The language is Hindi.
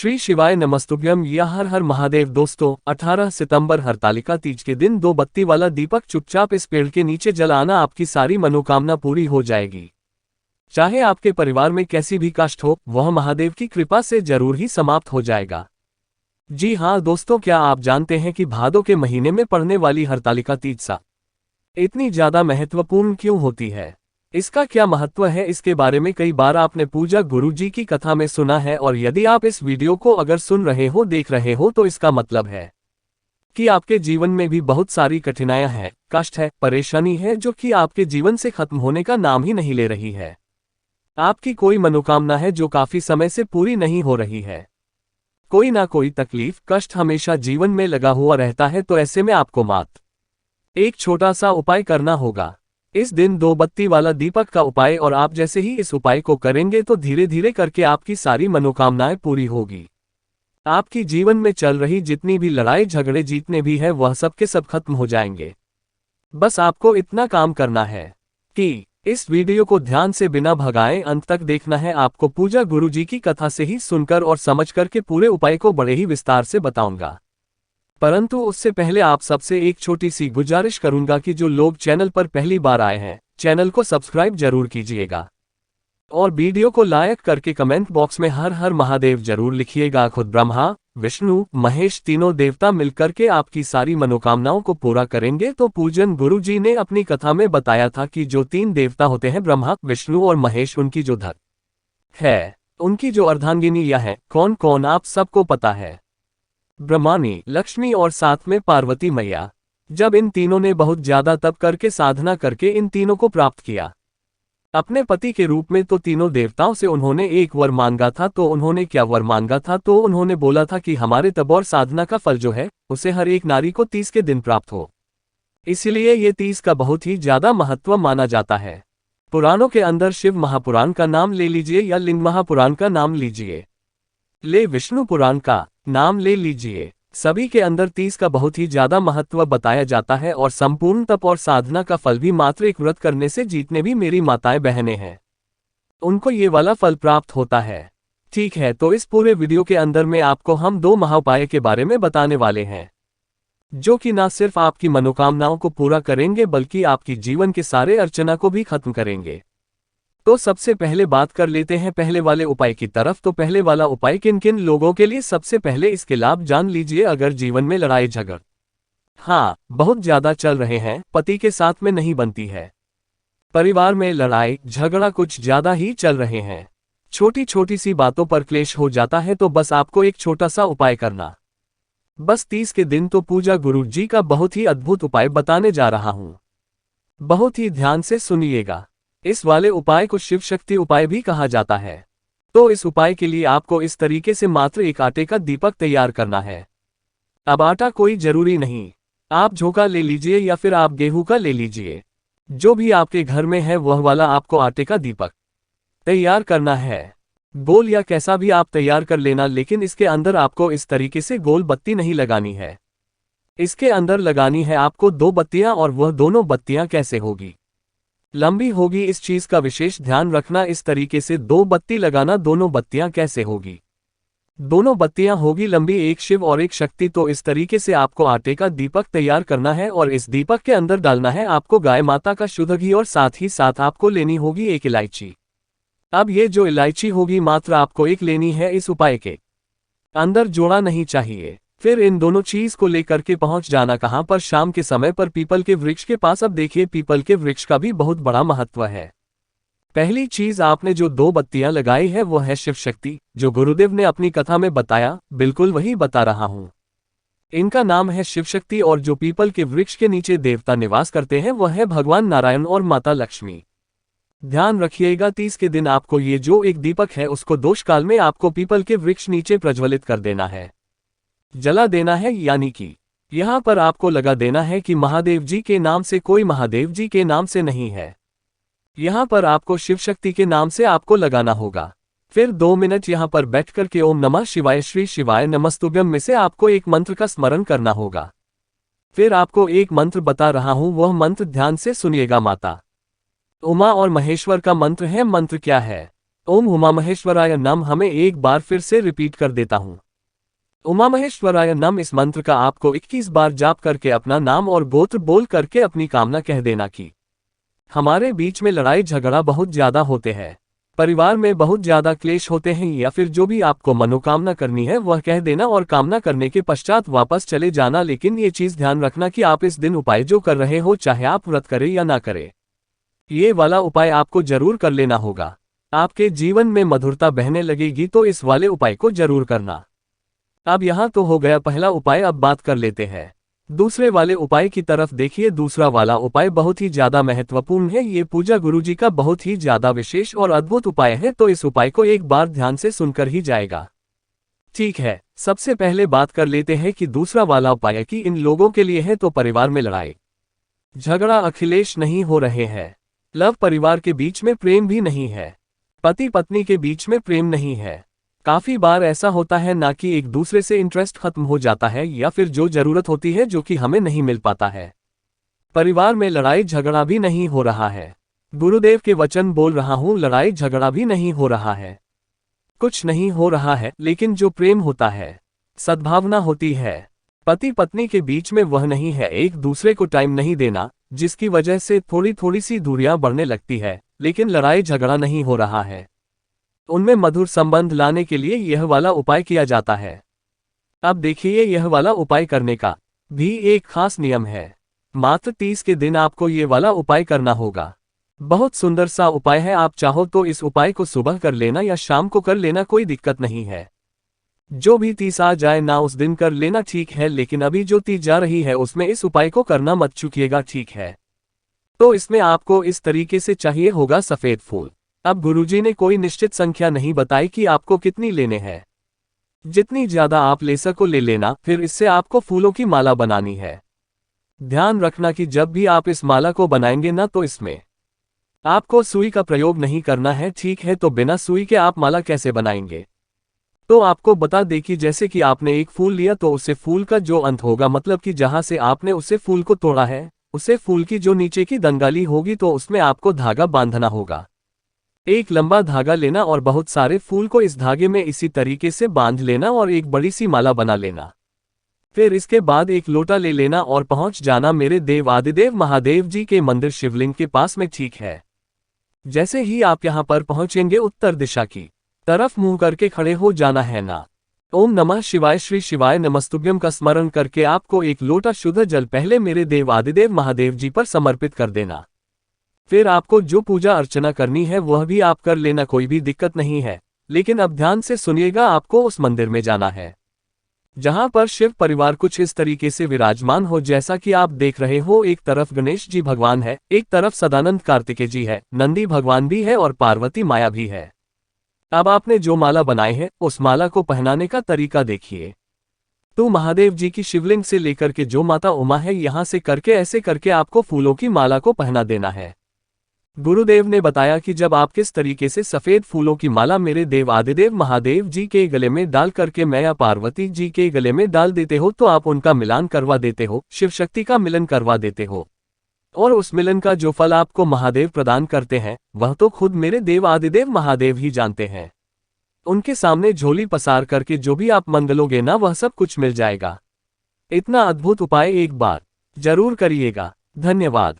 श्री शिवाय नमस्तुभ्यम या हर हर महादेव। दोस्तों 18 सितंबर हरतालिका तीज के दिन 2 बत्ती वाला दीपक चुपचाप इस पेड़ के नीचे जलाना, आपकी सारी मनोकामना पूरी हो जाएगी। चाहे आपके परिवार में कैसी भी कष्ट हो, वह महादेव की कृपा से जरूर ही समाप्त हो जाएगा। जी हाँ दोस्तों, क्या आप जानते हैं कि भादों के महीने में पड़ने वाली हरतालिका तीज इतनी ज्यादा महत्वपूर्ण क्यों होती है? इसका क्या महत्व है, इसके बारे में कई बार आपने पूजा गुरुजी की कथा में सुना है। और यदि आप इस वीडियो को अगर सुन रहे हो, देख रहे हो, तो इसका मतलब है कि आपके जीवन में भी बहुत सारी कठिनाइयां हैं, कष्ट है, परेशानी है, जो कि आपके जीवन से खत्म होने का नाम ही नहीं ले रही है। आपकी कोई मनोकामना है जो काफी समय से पूरी नहीं हो रही है। कोई ना कोई तकलीफ, कष्ट हमेशा जीवन में लगा हुआ रहता है। तो ऐसे में आपको मात्र एक छोटा सा उपाय करना होगा। इस दिन 2 बत्ती वाला दीपक का उपाय, और आप जैसे ही इस उपाय को करेंगे तो धीरे धीरे करके आपकी सारी मनोकामनाएं पूरी होगी। आपकी जीवन में चल रही जितनी भी लड़ाई झगड़े जितने भी है, वह सब के सब खत्म हो जाएंगे। बस आपको इतना काम करना है कि इस वीडियो को ध्यान से बिना भगाए अंत तक देखना है। आपको पूजा गुरुजी की कथा से ही सुनकर और समझ करके पूरे उपाय को बड़े ही विस्तार से बताऊंगा। परंतु उससे पहले आप सबसे एक छोटी सी गुजारिश करूंगा कि जो लोग चैनल पर पहली बार आए हैं, चैनल को सब्सक्राइब जरूर कीजिएगा और वीडियो को लाइक करके कमेंट बॉक्स में हर हर महादेव जरूर लिखिएगा। खुद ब्रह्मा, विष्णु, महेश तीनों देवता मिलकर के आपकी सारी मनोकामनाओं को पूरा करेंगे। तो पूजन गुरुजी ने अपनी कथा में बताया था कि जो 3 देवता होते हैं, ब्रह्मा, विष्णु और महेश, उनकी जो धर है, उनकी जो अर्धांगिनियां हैं, कौन कौन आप सबको पता है? ब्रह्मानी, लक्ष्मी और साथ में पार्वती मैया। जब इन तीनों ने बहुत ज्यादा तप करके साधना करके इन तीनों को प्राप्त किया अपने पति के रूप में, तो तीनों देवताओं से उन्होंने एक वर मांगा था। तो उन्होंने क्या वर मांगा था? तो उन्होंने बोला था कि हमारे तप और साधना का फल जो है, उसे हर एक नारी को 30 के दिन प्राप्त हो। इसलिए ये 30 का बहुत ही ज्यादा महत्व माना जाता है। पुराणों के अंदर शिव महापुराण का नाम ले लीजिए या लिंग महापुराण का नाम लीजिए, ले विष्णु पुराण का नाम ले लीजिए, सभी के अंदर 30 का बहुत ही ज्यादा महत्व बताया जाता है। और संपूर्ण तप और साधना का फल भी मात्र एक व्रत करने से, जितने भी मेरी माताएं बहनें हैं, उनको ये वाला फल प्राप्त होता है। ठीक है, तो इस पूरे वीडियो के अंदर में आपको हम 2 महाउपाय के बारे में बताने वाले हैं, जो कि ना सिर्फ आपकी मनोकामनाओं को पूरा करेंगे, बल्कि आपकी जीवन के सारे अर्चना को भी खत्म करेंगे। तो सबसे पहले बात कर लेते हैं पहले वाले उपाय की तरफ। तो पहले वाला उपाय किन किन लोगों के लिए? सबसे पहले इसके लाभ जान लीजिए। अगर जीवन में लड़ाई झगड़ बहुत ज्यादा चल रहे हैं, पति के साथ में नहीं बनती है, परिवार में लड़ाई झगड़ा कुछ ज्यादा ही चल रहे हैं, छोटी छोटी सी बातों पर क्लेश हो जाता है, तो बस आपको एक छोटा सा उपाय करना। बस 30 के दिन तो पूजा गुरु जी का बहुत ही अद्भुत उपाय बताने जा रहा हूं, बहुत ही ध्यान से सुनिएगा। इस वाले उपाय को शिव शक्ति उपाय भी कहा जाता है। तो इस उपाय के लिए आपको इस तरीके से मात्र एक आटे का दीपक तैयार करना है। अब आटा कोई जरूरी नहीं, आप जौ का ले लीजिए या फिर आप गेहूं का ले लीजिए, जो भी आपके घर में है वह वाला आपको आटे का दीपक तैयार करना है। गोल या कैसा भी आप तैयार कर लेना, लेकिन इसके अंदर आपको इस तरीके से गोल बत्ती नहीं लगानी है। इसके अंदर लगानी है आपको 2 बत्तियां, और वह दोनों बत्तियां कैसे होगी? लंबी होगी। इस चीज का विशेष ध्यान रखना। इस तरीके से 2 बत्ती लगाना। दोनों बत्तियां कैसे होगी? दोनों बत्तियां होगी लंबी, एक शिव और एक शक्ति। तो इस तरीके से आपको आटे का दीपक तैयार करना है, और इस दीपक के अंदर डालना है आपको गाय माता का शुद्ध घी, और साथ ही साथ आपको लेनी होगी एक इलायची। अब ये जो इलायची होगी मात्र आपको एक लेनी है, इस उपाय के अंदर जोड़ा नहीं चाहिए। फिर इन दोनों चीज को लेकर के पहुंच जाना कहां पर? शाम के समय पर पीपल के वृक्ष के पास। अब देखिए, पीपल के वृक्ष का भी बहुत बड़ा महत्व है। पहली चीज आपने जो 2 बत्तियां लगाई है वो है शिव शक्ति, जो गुरुदेव ने अपनी कथा में बताया, बिल्कुल वही बता रहा हूं। इनका नाम है शिव शक्ति, और जो पीपल के वृक्ष के नीचे देवता निवास करते हैं वह है भगवान नारायण और माता लक्ष्मी। ध्यान रखिएगा, 30 के दिन आपको ये जो एक दीपक है उसको दोष काल में आपको पीपल के वृक्ष नीचे प्रज्वलित कर देना है, जला देना है। यानी कि यहां पर आपको लगा देना है कि महादेव जी के नाम से, कोई महादेव जी के नाम से नहीं है, यहां पर आपको शिव शक्ति के नाम से आपको लगाना होगा। फिर 2 मिनट यहां पर बैठ करके ओम नमः शिवाय, श्री शिवाय नमस्तुभ्यम में से आपको एक मंत्र का स्मरण करना होगा। फिर आपको एक मंत्र बता रहा हूं, वह मंत्र ध्यान से सुनिएगा। माता उमा और महेश्वर का मंत्र है। मंत्र क्या है? ओम उमा महेश्वराय नम। हमें एक बार फिर से रिपीट कर देता हूं। उमा महेश्वराय नम। इस मंत्र का आपको 21 बार जाप करके अपना नाम और गोत्र बोल करके अपनी कामना कह देना कि हमारे बीच में लड़ाई झगड़ा बहुत ज्यादा होते हैं, परिवार में बहुत ज्यादा क्लेश होते हैं, या फिर जो भी आपको मनोकामना करनी है वह कह देना और कामना करने के पश्चात वापस चले जाना। लेकिन ये चीज ध्यान रखना कि आप इस दिन उपाय जो कर रहे हो, चाहे आप व्रत करें या ना करें, ये वाला उपाय आपको जरूर कर लेना होगा। आपके जीवन में मधुरता बहने लगेगी, तो इस वाले उपाय को जरूर करना। अब यहाँ तो हो गया पहला उपाय, अब बात कर लेते हैं दूसरे वाले उपाय की तरफ। देखिए, दूसरा वाला उपाय बहुत ही ज्यादा महत्वपूर्ण है। ये पूजा गुरुजी का बहुत ही ज्यादा विशेष और अद्भुत उपाय है, तो इस उपाय को एक बार ध्यान से सुनकर ही जाएगा। ठीक है, सबसे पहले बात कर लेते हैं कि दूसरा वाला उपाय कि इन लोगों के लिए है तो परिवार में लड़ाई झगड़ा अखिलेश नहीं हो रहे हैं, लव परिवार के बीच में प्रेम भी नहीं है, पति पत्नी के बीच में प्रेम नहीं है। काफी बार ऐसा होता है ना कि एक दूसरे से इंटरेस्ट खत्म हो जाता है, या फिर जो जरूरत होती है जो कि हमें नहीं मिल पाता है। परिवार में लड़ाई झगड़ा भी नहीं हो रहा है। गुरुदेव के वचन बोल रहा हूं, लड़ाई झगड़ा भी नहीं हो रहा है, कुछ नहीं हो रहा है। लेकिन जो प्रेम होता है, सद्भावना होती है, पति पत्नी के बीच में वह नहीं है। एक दूसरे को टाइम नहीं देना, जिसकी वजह से थोड़ी थोड़ी सी दूरियां बढ़ने लगती है, लेकिन लड़ाई झगड़ा नहीं हो रहा है। उनमें मधुर संबंध लाने के लिए यह वाला उपाय किया जाता है। अब देखिए, यह वाला उपाय करने का भी एक खास नियम है। मात्र 30 के दिन आपको ये वाला उपाय करना होगा। बहुत सुंदर सा उपाय है। आप चाहो तो इस उपाय को सुबह कर लेना या शाम को कर लेना, कोई दिक्कत नहीं है। जो भी 30 आ जाए ना उस दिन कर लेना, ठीक है। लेकिन अभी जो 30 जा रही है उसमें इस उपाय को करना मत चूकिएगा, ठीक है। तो इसमें आपको इस तरीके से चाहिए होगा सफेद फूल। अब गुरुजी ने कोई निश्चित संख्या नहीं बताई कि आपको कितनी लेने हैं, जितनी ज्यादा आप ले सको ले लेना। फिर इससे आपको फूलों की माला बनानी है। ध्यान रखना कि जब भी आप इस माला को बनाएंगे ना, तो इसमें आपको सुई का प्रयोग नहीं करना है, ठीक है। तो बिना सुई के आप माला कैसे बनाएंगे, तो आपको बता दे कि जैसे कि आपने एक फूल लिया, तो उससे फूल का जो अंत होगा, मतलब कि जहां से आपने उससे फूल को तोड़ा है, उससे फूल की जो नीचे की दंगाली होगी, तो उसमें आपको धागा बांधना होगा। एक लंबा धागा लेना और बहुत सारे फूल को इस धागे में इसी तरीके से बांध लेना और एक बड़ी सी माला बना लेना। फिर इसके बाद एक लोटा ले लेना और पहुंच जाना मेरे देव आदिदेव महादेव जी के मंदिर शिवलिंग के पास में, ठीक है। जैसे ही आप यहां पर पहुंचेंगे, उत्तर दिशा की तरफ मुंह करके खड़े हो जाना है ना। ओम नमः शिवाय, श्री शिवाय नमस्तुभ्यम का स्मरण करके आपको एक लोटा शुद्ध जल पहले मेरे देव आदिदेव महादेव जी पर समर्पित कर देना। फिर आपको जो पूजा अर्चना करनी है वह भी आप कर लेना, कोई भी दिक्कत नहीं है। लेकिन अब ध्यान से सुनिएगा, आपको उस मंदिर में जाना है जहां पर शिव परिवार कुछ इस तरीके से विराजमान हो, जैसा कि आप देख रहे हो। एक तरफ गणेश जी भगवान है, एक तरफ सदानंद कार्तिकेय जी है, नंदी भगवान भी है और पार्वती माया भी है। अब आपने जो माला बनाई है, उस माला को पहनाने का तरीका देखिए। तो महादेव जी की शिवलिंग से लेकर के जो माता उमा है, यहां से करके ऐसे करके आपको फूलों की माला को पहना देना है। गुरुदेव ने बताया कि जब आप किस तरीके से सफेद फूलों की माला मेरे देव आदिदेव महादेव जी के गले में डाल करके मैं या पार्वती जी के गले में डाल देते हो, तो आप उनका मिलान करवा देते हो, शिव शक्ति का मिलन करवा देते हो। और उस मिलन का जो फल आपको महादेव प्रदान करते हैं, वह तो खुद मेरे देव आदिदेव महादेव ही जानते हैं। उनके सामने झोली पसार करके जो भी आप मंगलोगे ना, वह सब कुछ मिल जाएगा। इतना अद्भुत उपाय एक बार जरूर करिएगा। धन्यवाद।